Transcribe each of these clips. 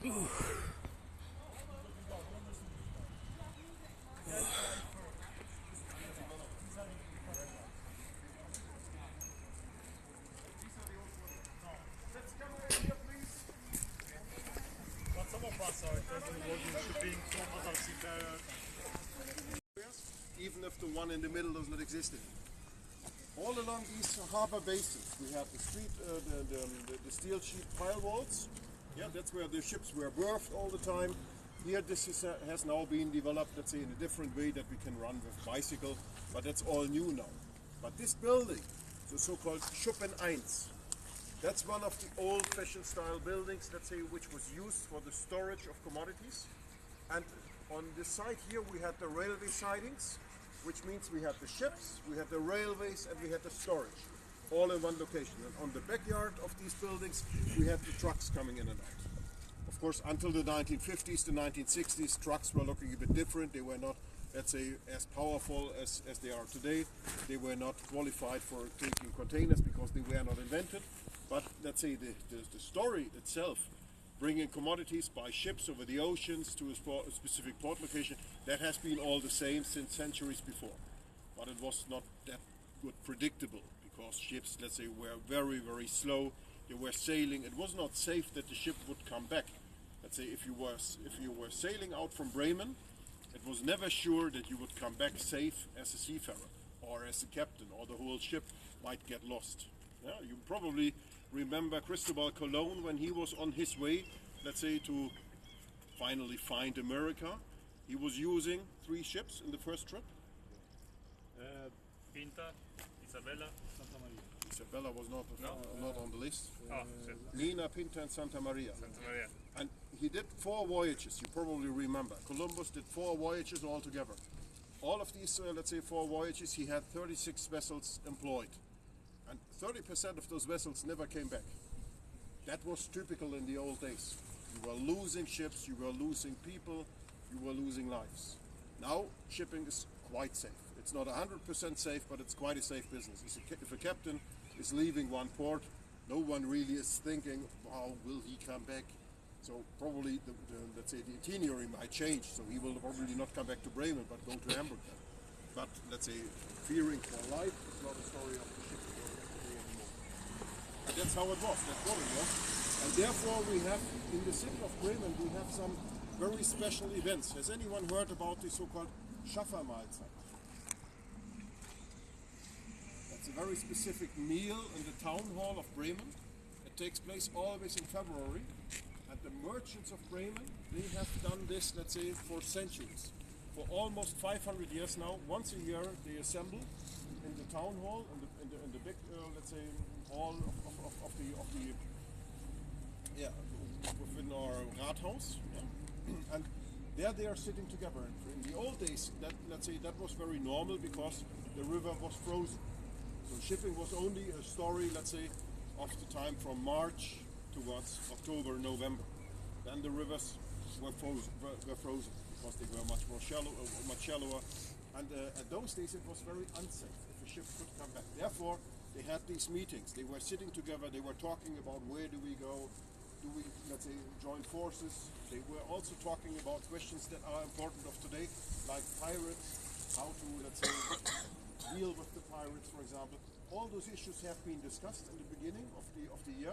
Even if the one in the middle does not exist anymore. All along these harbor bases, we have the the steel sheet pile walls. Yeah, that's where the ships were berthed all the time. Here, this has now been developed, let's say, in a different way that we can run with bicycle, but that's all new now. But this building, the so-called Schuppen 1, that's one of the old-fashioned style buildings, let's say, which was used for the storage of commodities. And on this side here, we had the railway sidings, which means we had the ships, we had the railways, and we had the storage, all in one location. And on the backyard of these buildings, we had the trucks coming in and out. Of course, until the 1950s, the 1960s, trucks were looking a bit different. They were not, let's say, as powerful as they are today. They were not qualified for taking containers because they were not invented. But let's say the story itself, bringing commodities by ships over the oceans to a specific port location, that has been all the same since centuries before. But it was not that good predictable because ships, let's say, were very, very slow. They were sailing. It was not safe that the ship would come back. Let's say if you were sailing out from Bremen, it was never sure that you would come back safe as a seafarer or as a captain, or the whole ship might get lost. Yeah, you probably remember Cristobal Colon when he was on his way, let's say, to finally find America. He was using 3 ships in the first trip. Pinta, Isabella, Santa Maria. Isabella was not on the list. Shit. Nina, Pinta, and Santa Maria. Santa Maria. And he did 4 voyages, you probably remember. Columbus did 4 voyages altogether. All of these, let's say, 4 voyages, he had 36 vessels employed. And 30% of those vessels never came back. That was typical in the old days. You were losing ships, you were losing people, you were losing lives. Now, shipping is quite safe. It's not 100% safe, but it's quite a safe business. If a captain is leaving one port, no one really is thinking, wow, will he come back? So probably, let's say, the itinerary might change. So he will probably not come back to Bremen, but go to Hamburg then. But let's say, fearing for life is not a story of the ship anymore. And that's how it was. That's what it was. And therefore, we have in the city of Bremen, we have some very special events. Has anyone heard about the so-called Schaffermahlzeit? That's a very specific meal in the town hall of Bremen. It takes place always in February. And the merchants of Bremen, they have done this, let's say, for centuries. For almost 500 years now, once a year they assemble in the town hall, in the big, let's say, hall of the within our Rathaus. Yeah? And there they are sitting together. In the old days, let's say, that was very normal because the river was frozen. So shipping was only a story, let's say, of the time from March towards October, November. Then the rivers were frozen because they were much shallower. And at those days it was very unsafe if a ship could come back. Therefore, they had these meetings. They were sitting together. They were talking about where do we go? Do we, let's say, join forces? They were also talking about questions that are important of today, like pirates, how to, let's say, deal with the pirates, for example. All those issues have been discussed in the beginning of the year.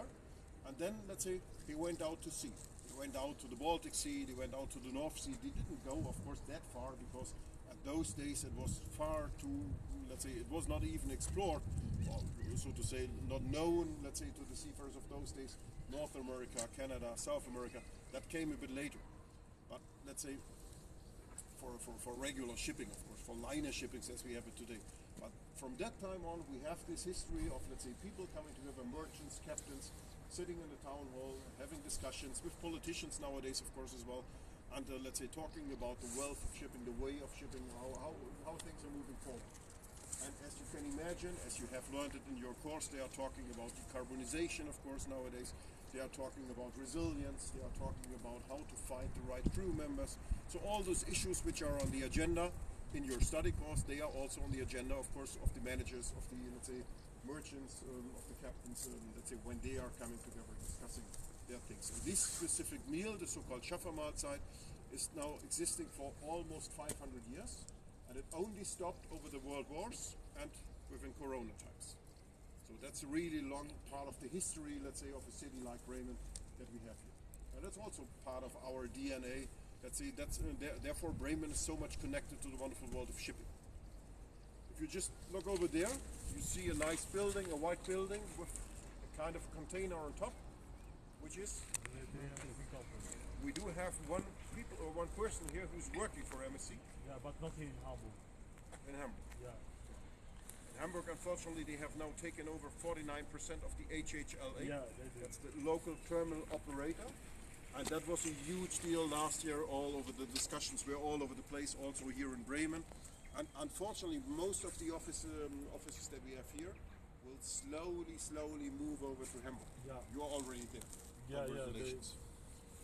And then, let's say, they went out to sea. They went out to the Baltic Sea, they went out to the North Sea. They didn't go, of course, that far because at those days it was far too, let's say, it was not even explored, or so to say, not known, let's say, to the seafarers of those days. North America, Canada, South America, that came a bit later. But let's say, for regular shipping, of course, for liner shippings as we have it today. But from that time on, we have this history of, let's say, people coming together, merchants, captains, sitting in the town hall, having discussions with politicians nowadays, of course, as well, and let's say talking about the wealth of shipping, the way of shipping, how things are moving forward. And as you can imagine, as you have learned it in your course, they are talking about decarbonization, of course, nowadays. They are talking about resilience. They are talking about how to find the right crew members. So all those issues which are on the agenda in your study course, they are also on the agenda, of course, of the managers, of the, let's say, merchants, of the captains, let's say, when they are coming together discussing their things. And this specific meal, the so-called Schaffermahlzeit, is now existing for almost 500 years, and it only stopped over the world wars and within Corona times. So that's a really long part of the history, let's say, of a city like Bremen that we have here. And that's also part of our DNA. Let's say therefore Bremen is so much connected to the wonderful world of shipping. If you just look over there, you see a nice building, a white building with a kind of container on top, which is. We do have one person here who's working for MSC. Yeah, but not here in Hamburg. In Hamburg. Yeah. In Hamburg, unfortunately, they have now taken over 49% of the HHLA. Yeah, they do. That's the local terminal operator. And that was a huge deal last year. All over the discussions were all over the place, also here in Bremen. And unfortunately, most of the offices that we have here will slowly move over to Hamburg. Yeah. You're already there. Yeah, Congratulations.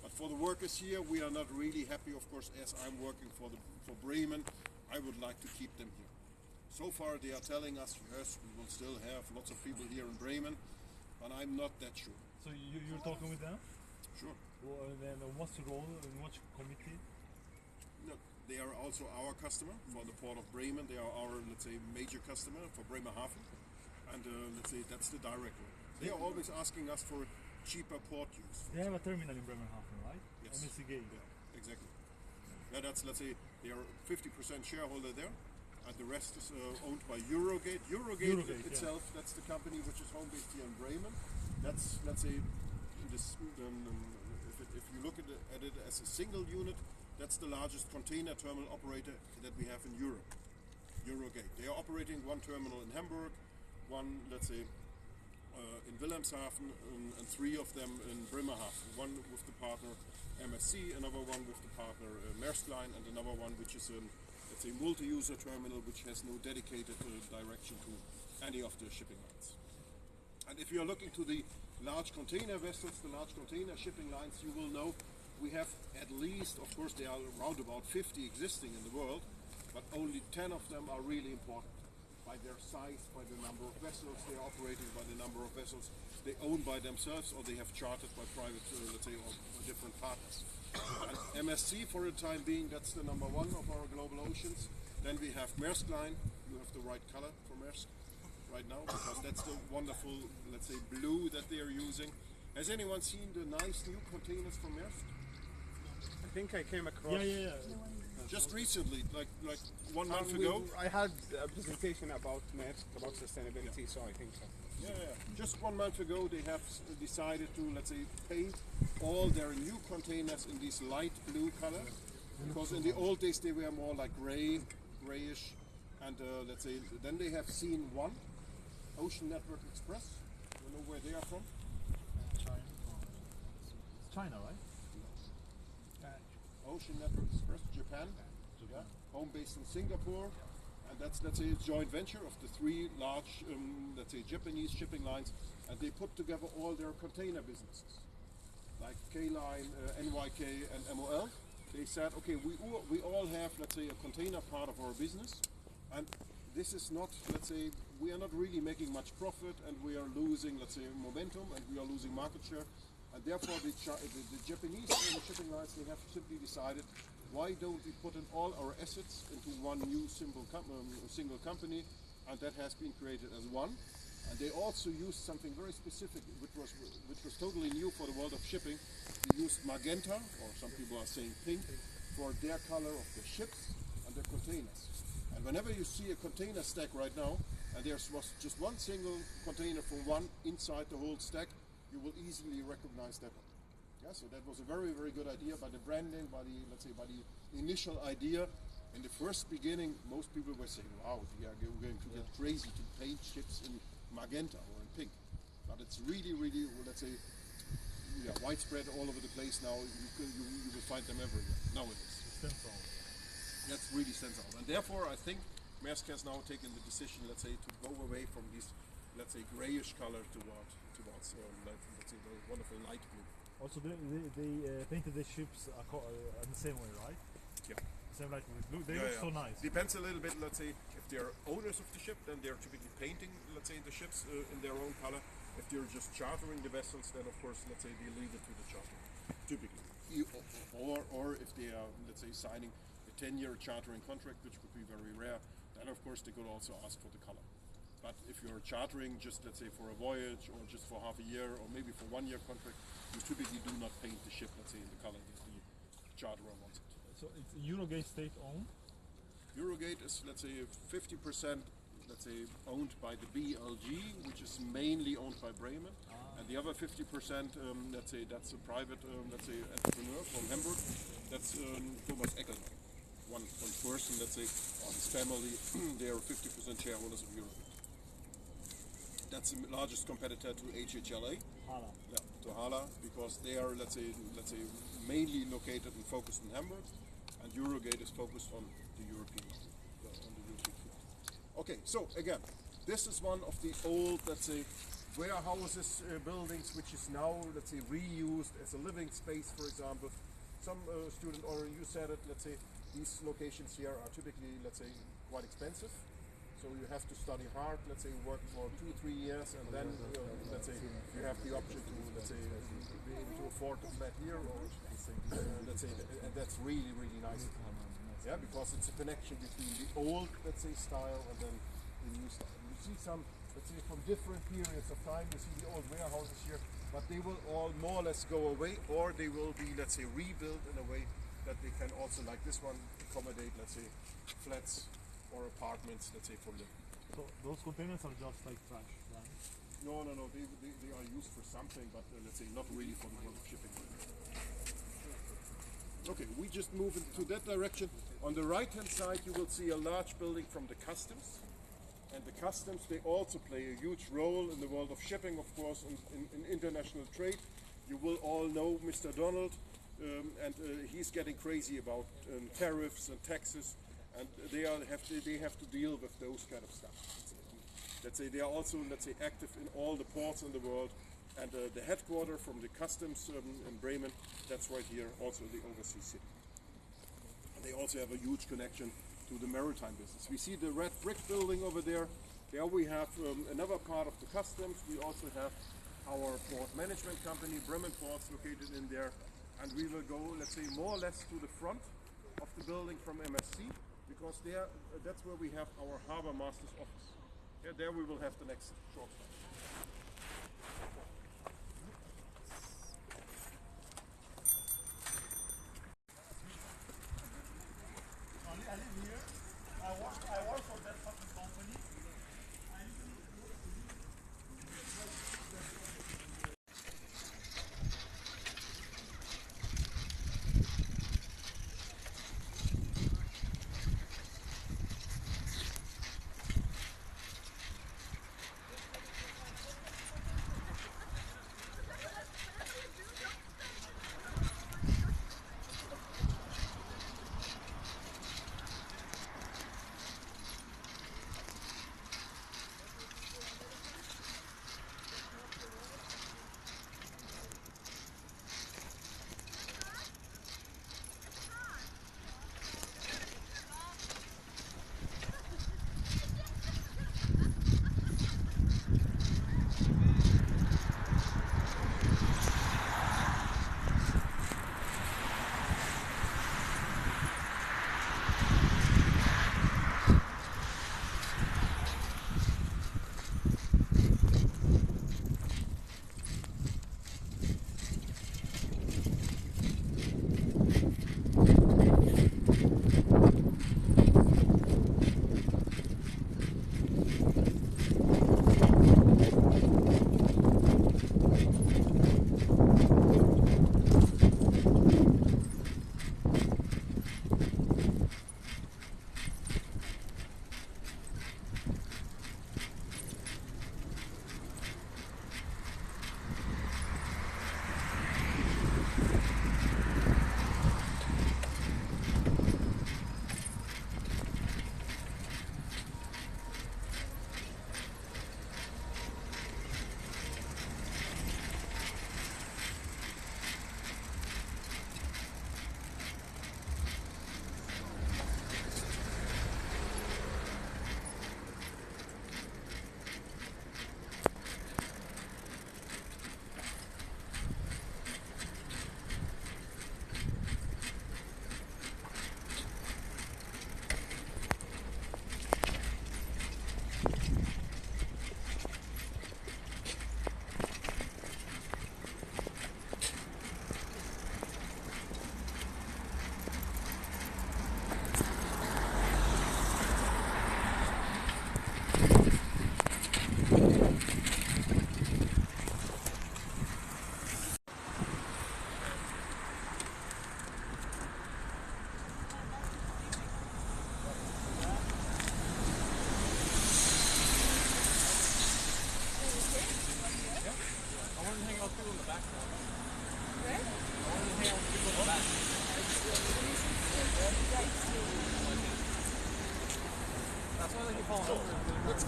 But for the workers here, we are not really happy, of course, as I'm working for Bremen. I would like to keep them here. So far, they are telling us, yes, we will still have lots of people here in Bremen, but I'm not that sure. So you're talking with them? Sure. Well, and then what's the role in which committee? No, they are also our customer for the Port of Bremen. They are our, let's say, major customer for Bremerhaven. And let's say that's the direct role. They are always asking us for cheaper port use. They have a terminal in Bremerhaven, right? Yes. MSC Gate. Yeah, exactly. Yeah, that's, let's say, they are 50% shareholder there, and the rest is owned by Eurogate. Eurogate itself, yeah. That's the company which is home based here in Bremen. That's, let's say, this, if you look at it as a single unit, that's the largest container terminal operator that we have in Europe. Eurogate. They are operating one terminal in Hamburg, one, let's say, in Wilhelmshaven, and three of them in Bremerhaven. One with the partner MSC, another one with the partner Maersk Line, and another one which is a, let's say, multi-user terminal which has no dedicated direction to any of the shipping lines. And if you are looking to the large container vessels, the large container shipping lines, you will know we have at least, of course, there are around about 50 existing in the world, but only 10 of them are really important. By their size, by the number of vessels they are operating, by the number of vessels they own by themselves, or they have chartered by private, let's say, or different partners. And MSC, for the time being, that's the number one of our global oceans. Then we have Maersk Line. You have the right color for Maersk right now, because that's the wonderful, let's say, blue that they are using. Has anyone seen the nice new containers from Maersk? I think I came across. Yeah. Just recently, like 1 month ago. I had a presentation about Maersk, about sustainability, so I think so. Yeah. Just 1 month ago, they have decided to, let's say, paint all their new containers in this light blue color, because in the old days they were more like grayish, and let's say, then they have seen one, Ocean Network Express. You know where they are from? China. It's China, right? Ocean Network Express, Japan. Yeah. Home based in Singapore, and that's, let's say, a joint venture of the three large, let's say, Japanese shipping lines, and they put together all their container businesses, like K-Line, NYK, and MOL. They said, okay, we all have, let's say, a container part of our business, and this is not, let's say, we are not really making much profit, and we are losing, let's say, momentum, and we are losing market share. And therefore, the Japanese shipping lines, they have simply decided, why don't we put in all our assets into one new single company, and that has been created as one. And they also used something very specific, which was totally new for the world of shipping. They used magenta, or some people are saying pink, for their color of the ships and the containers. And whenever you see a container stack right now, and there was just one single container from one inside the whole stack, you will easily recognize that one. Yeah, so that was a very, very good idea by the branding, by the, let's say, by the initial idea. In the first beginning, most people were saying, wow, we are going to get crazy to paint ships in magenta or in pink. But it's really, really, let's say, widespread all over the place now. You will find them everywhere nowadays. That really stands out. And therefore, I think Maersk has now taken the decision, let's say, to go away from this, let's say, grayish color towards let's say, the wonderful light blue. Also, they painted the ships in the same way, right? Yeah. Same light blue. They look so nice. Depends a little bit, let's say, if they're owners of the ship, then they're typically painting, let's say, the ships in their own color. If they're just chartering the vessels, then of course, let's say they leave it to the charter, typically. Or if they are, let's say, signing a 10-year chartering contract, which could be very rare, then of course they could also ask for the color. But if you're chartering just, let's say, for a voyage or just for half a year or maybe for 1 year contract, you typically do not paint the ship, let's say, in the color that the charterer wants it. So it's Eurogate state owned? Eurogate is, let's say, 50%, let's say, owned by the BLG, which is mainly owned by Bremen, and the other 50%, let's say, that's a private, let's say, entrepreneur from Hamburg. That's Thomas Eckelmann, one person, let's say, or his family. They are 50% shareholders of Eurogate. That's the largest competitor to HHLA. Hala. Yeah, to Hala, because they are, let's say, mainly located and focused in Hamburg, and Eurogate is focused on the European field. Okay, so again, this is one of the old, let's say, warehouses buildings, which is now, let's say, reused as a living space, for example. Some student, or you said it, let's say, these locations here are typically, let's say, quite expensive. So you have to study hard, let's say, work for 2-3 years, and then, let's say, you have the option to, let's say, be able to afford a flat here, or let's say, and that's really, really nice. Yeah, because it's a connection between the old, let's say, style and then the new style. You see some, let's say, from different periods of time, you see the old warehouses here, but they will all more or less go away, or they will be, let's say, rebuilt in a way that they can also, like this one, accommodate, let's say, flats or apartments, let's say, for living. So those containers are just like trash, right? No, they are used for something, but let's say not really for the world of shipping. Okay, we just move into that direction. On the right-hand side, you will see a large building from the customs. And the customs, they also play a huge role in the world of shipping, of course, in international trade. You will all know Mr. Donald, and he's getting crazy about tariffs and taxes. And they have to deal with those kind of stuff. Let's say they are also, let's say, active in all the ports in the world, and the headquarters from the customs in Bremen, that's right here, also the overseas city. And they also have a huge connection to the maritime business. We see the red brick building over there. There we have another part of the customs. We also have our port management company, Bremen Ports, located in there, and we will go, let's say, more or less to the front of the building from MSC. Because there, that's where we have our harbor master's office. Yeah, there we will have the next short stop. I live here. I work for that fucking company.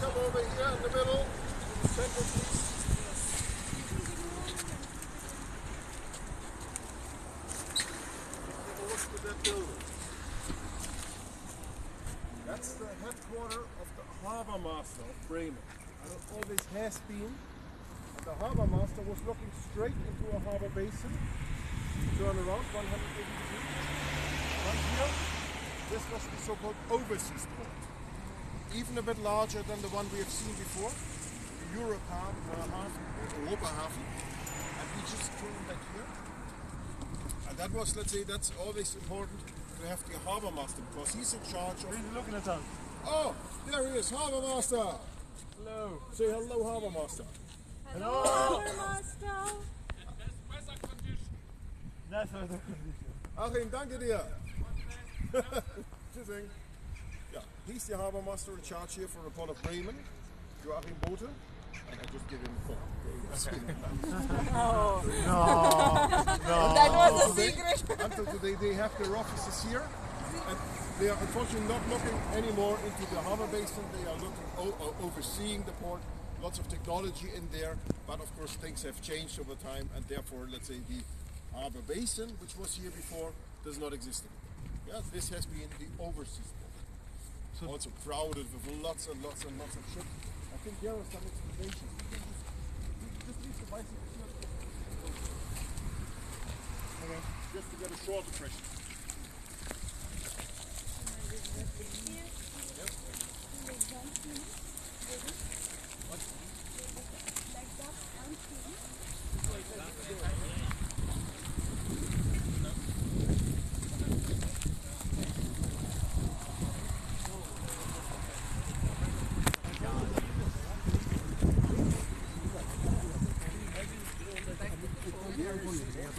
come over here in the middle, in the center, please. Take a look at that building. That's the headquarters of the harbor master of Bremen. And it always has been. And the harbor master was looking straight into a harbor basin. Turn around 180 degrees. Right here. This was the so-called overseas port. Even a bit larger than the one we have seen before. The Europa Hafen. And we just came back here. And that was, let's say, that's always important to have the harbor master because he's in charge of. He's looking at us. Oh, there he is, harbor master. Hello. Say hello, harbor master. Hello. Harbor Master. That's what the condition. Achim, danke dir. Tschüssing. Yeah, he's the harbor master in charge here for the port of Bremen. Joachim Bote. And I just give him a phone. Oh. No. That was a secret. Until today they have their offices here. And they are unfortunately not looking anymore into the harbor basin. They are looking overseeing the port. Lots of technology in there, but of course things have changed over time, and therefore, let's say the harbor basin, which was here before, does not exist anymore. Yeah, this has been the overseas port. Also crowded with lots and lots and lots of ships. I think there are some excavations. Just leave the bicycle here. Okay. Just to get a short impression.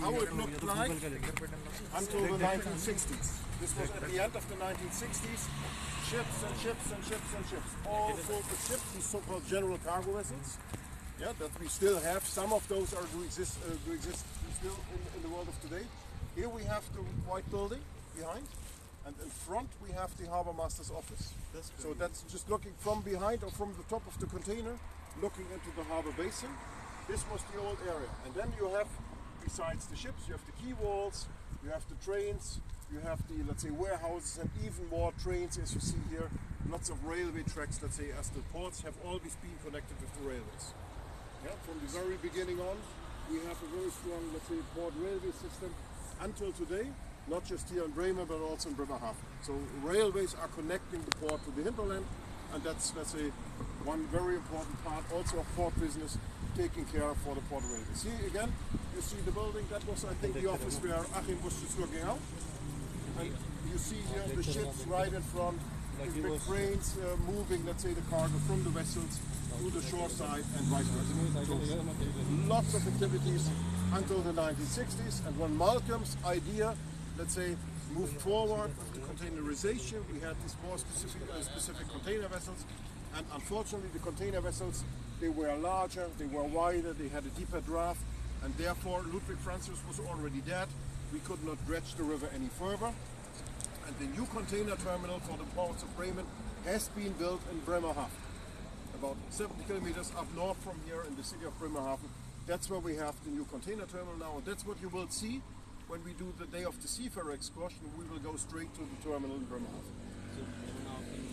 How it looked like until the 1960s. This was at the end of the 1960s. Ships and ships and ships and ships. All filled with ships, these so-called general cargo vessels. Yeah, that we still have. Some of those are do exist still in the world of today. Here we have the white building behind, and in front we have the harbor master's office. So that's just looking from behind or from the top of the container, looking into the harbor basin. This was the old area, and then you have, besides the ships, you have the quay walls, you have the trains, you have the, let's say, warehouses, and even more trains, as you see here. Lots of railway tracks, let's say, as the ports have always been connected with the railways. Yeah, from the very beginning on, we have a very strong, let's say, port railway system until today, not just here in Bremen, but also in Bremerhaven. So railways are connecting the port to the hinterland, and that's, let's say, one very important part also of port business, taking care for the port railways. Here again, you see the building. That was, I think, the office where Achim was just looking out. And you see here the ships right in front, with big cranes moving, let's say, the cargo from the vessels to the shore side and vice versa. So, lots of activities until the 1960s. And when Malcolm's idea, let's say, moved forward with the containerization, we had these more specific container vessels. And unfortunately, the container vessels, they were larger, they were wider, they had a deeper draft, and therefore Ludwig Francis was already dead. We could not dredge the river any further. And the new container terminal for the ports of Bremen has been built in Bremerhaven, about 70 kilometers up north from here in the city of Bremerhaven. That's where we have the new container terminal now, and that's what you will see when we do the Day of the Seafarer excursion. We will go straight to the terminal in Bremerhaven. So Bremerhaven,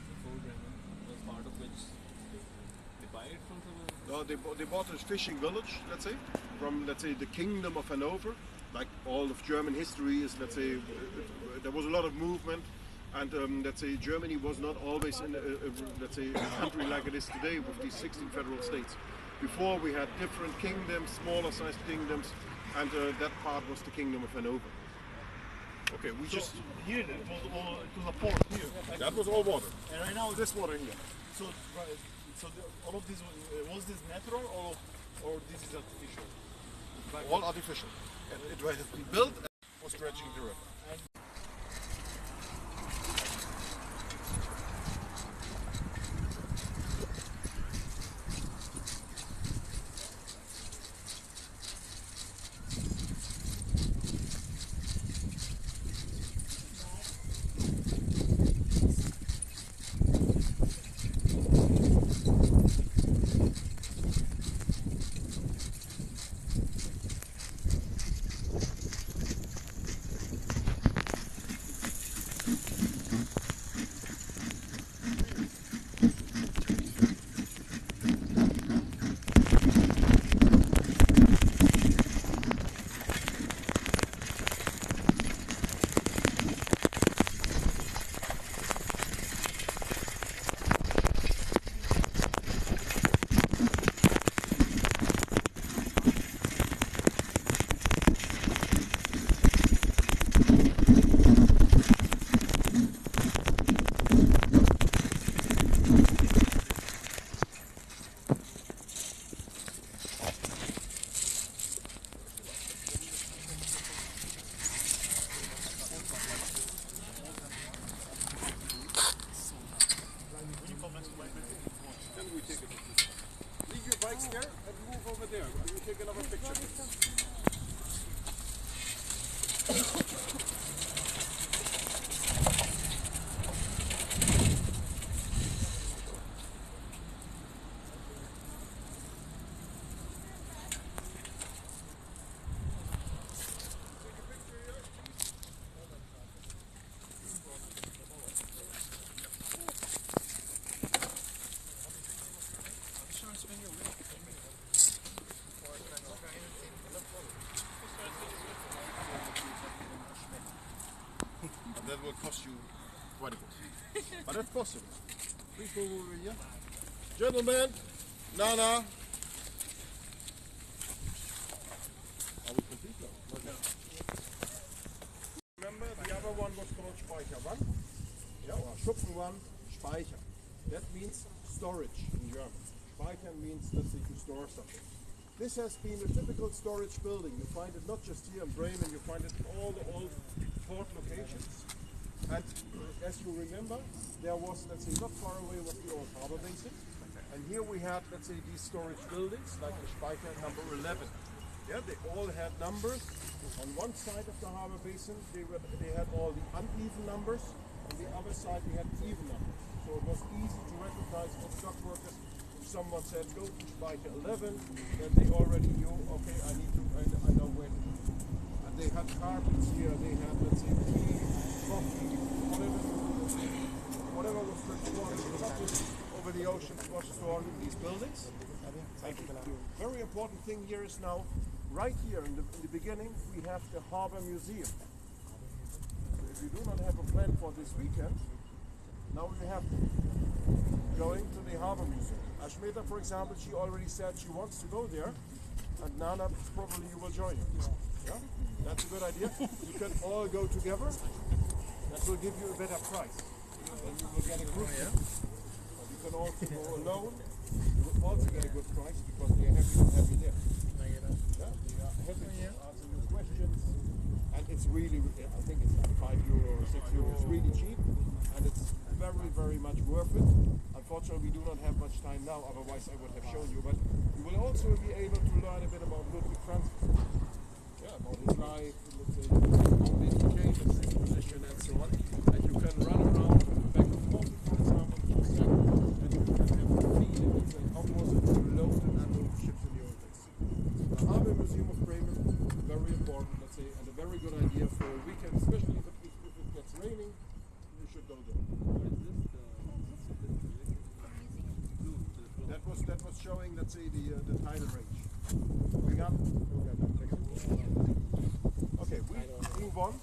before Bremen, was part of which they buy it from someone? No, they bought a fishing village, let's say, from, let's say, the Kingdom of Hanover. Like all of German history is, let's say, there was a lot of movement, and let's say Germany was not always in let's say, a country like it is today with these 16 federal states. Before we had different kingdoms, smaller sized kingdoms, and that part was the Kingdom of Hanover. Okay, we just Here it was all, it was a port here. that was all water. And right now, This water here. so all of this was this natural or this is artificial? All artificial. It was built and was dredging the river. cost you quite a bit. But that's possible. Please move over here. Gentlemen, Nana. Are we complete now? Not yet. Remember, the other one was called Speicher 1. Yeah, or Schuppen 1, Speicher. That means storage in German. Speicher means, let's say, to store something. This has been a typical storage building. You find it not just here in Bremen, you find it in all the old port locations. And as you remember, there was, let's say, not far away was the old harbor basin. And here we had, let's say, these storage buildings, like the Speicher number 11. Yeah, they all had numbers. On one side of the harbor basin, they had all the uneven numbers. On the other side, they had even numbers. So it was easy to recognize for the dock workers. If someone said, go to Speicher 11, then they already knew, okay, I know where to go. And they had carpets here, they had, let's say, tea, coffee, whatever was transported over the ocean was stored in these buildings. And the very important thing here is now, right here in the beginning, we have the Harbor Museum. So if you do not have a plan for this weekend, now we have going to the Harbor Museum. Ashmeta, for example, she already said she wants to go there, and Nana, probably you will join her. Yeah? That's a good idea. You can all go together. That will give you a better price. And you will get a group. But you can also go alone. You will also get a good price because they are happy to have you there. Yeah? They are happy to answer your questions. And it's really, I think it's like €5 or €6. It's really cheap. And it's very, very much worth it. Unfortunately, we do not have much time now, otherwise I would have shown you. But you will also be able to learn a bit about Ludwig Francis. Yeah, about his life, let's say, how he became his position and so on. And you can run around back and forth, for example, and you can have a feeling, let's say, how was it to load and unload ships in the old days. The Harbor Museum of Bremen, very important, let's say, and a very good idea for a weekend, especially if it gets raining, you should go there. That was showing, let's say, the tidal range. Moving up. Okay, we move on to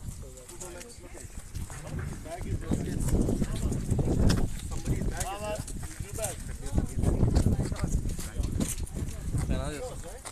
the next location. Somebody's bag is there. Somebody's bag is there. Use your bag.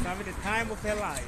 Having the time of their life.